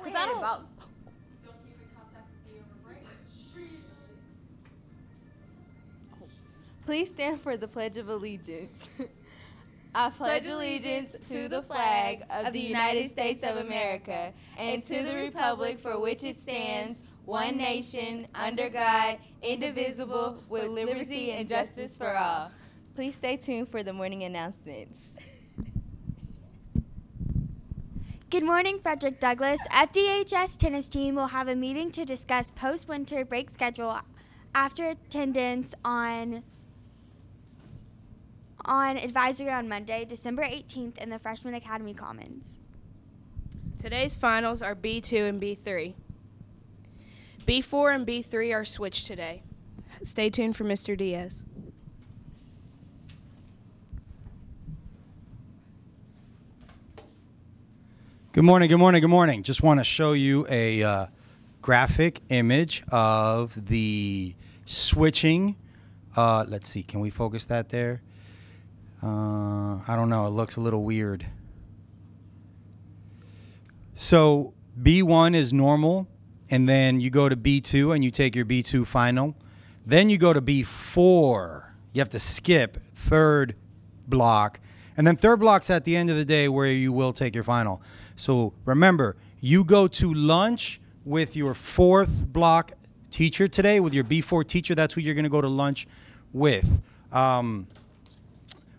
Because I don't. Don't keep in contact with me over break. Please stand for the Pledge of Allegiance. I pledge allegiance to the flag of the United States of America and to the republic for which it stands, one nation, under God, indivisible, with liberty and justice for all. Please stay tuned for the morning announcements. Good morning, Frederick Douglass. FDHS tennis team will have a meeting to discuss post-winter break schedule after attendance on advisory on Monday, December 18th in the Freshman Academy Commons. Today's finals are B2 and B3. B4 and B3 are switched today. Stay tuned for Mr. Diaz. Good morning, good morning, good morning. Just want to show you a graphic image of the switching. Let's see, can we focus that there? I don't know, it looks a little weird. So B1 is normal, and then you go to B2 and you take your B2 final. Then you go to B4. You have to skip third block. And then third block's at the end of the day where you will take your final. So remember, you go to lunch with your fourth block teacher today, with your B4 teacher. That's who you're going to go to lunch with.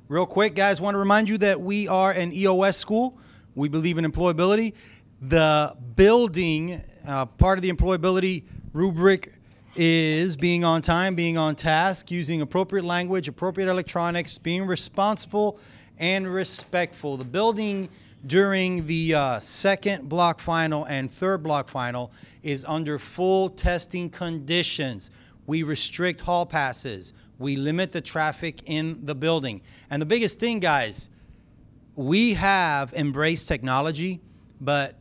Real quick, guys, want to remind you that we are an EOS school. We believe in employability. The building, part of the employability rubric is being on time, being on task, using appropriate language, appropriate electronics, being responsible and respectful. The building during the second block final and third block final is under full testing conditions. We restrict hall passes. We limit the traffic in the building. And the biggest thing, guys, we have embraced technology, but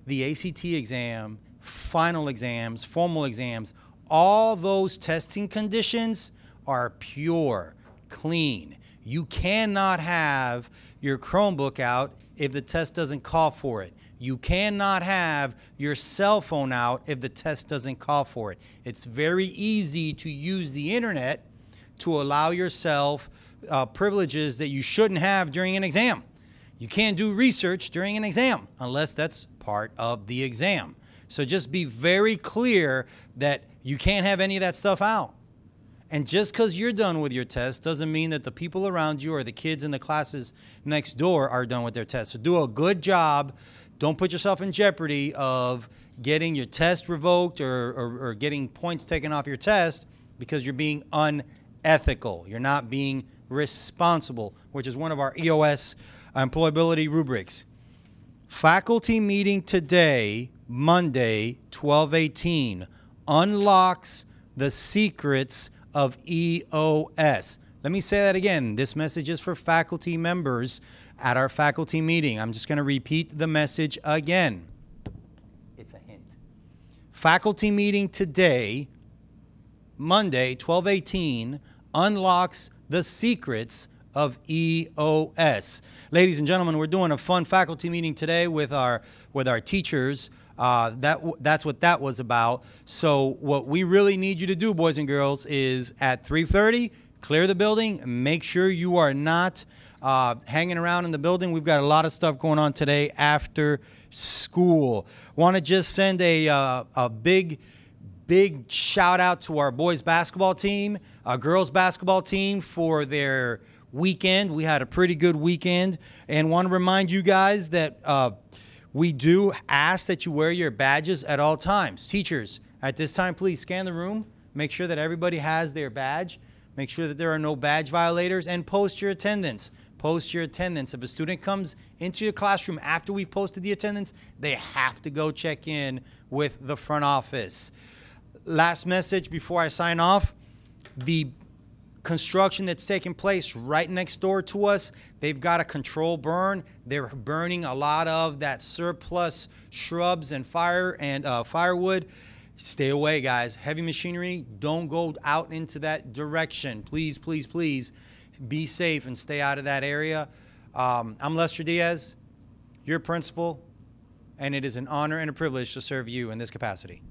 the ACT exam, final exams, formal exams, all those testing conditions are pure, clean. You cannot have your Chromebook out if the test doesn't call for it. You cannot have your cell phone out if the test doesn't call for it. It's very easy to use the internet to allow yourself privileges that you shouldn't have during an exam. You can't do research during an exam unless that's part of the exam. So just be very clear that you can't have any of that stuff out. And just because you're done with your test doesn't mean that the people around you or the kids in the classes next door are done with their test. So do a good job. Don't put yourself in jeopardy of getting your test revoked or getting points taken off your test because you're being unethical. You're not being responsible, which is one of our EOS employability rubrics. Faculty meeting today, Monday, 12/18, unlocks the secrets of EOS. Let me say that again. This message is for faculty members at our faculty meeting. I'm just going to repeat the message again. It's a hint. Faculty meeting today, Monday, 12/18, unlocks the secrets of EOS. Ladies and gentlemen, we're doing a fun faculty meeting today with our teachers. That's what that was about. So what we really need you to do, boys and girls, is at 3:30, clear the building. Make sure you are not hanging around in the building. We've got a lot of stuff going on today after school. Want to just send a big shout out to our boys basketball team, our girls basketball team for their weekend. We had a pretty good weekend, and want to remind you guys that we do ask that you wear your badges at all times. Teachers, at this time, please scan the room. Make sure that everybody has their badge. Make sure that there are no badge violators, and post your attendance. Post your attendance. If a student comes into your classroom after we've posted the attendance, they have to go check in with the front office. Last message before I sign off. The construction that's taking place right next door to us, they've got a control burn. They're burning a lot of that surplus shrubs and firewood. Stay away, guys. Heavy machinery, don't go out into that direction. Please, please, please be safe and stay out of that area. I'm Lester Diaz, your principal, and it is an honor and a privilege to serve you in this capacity.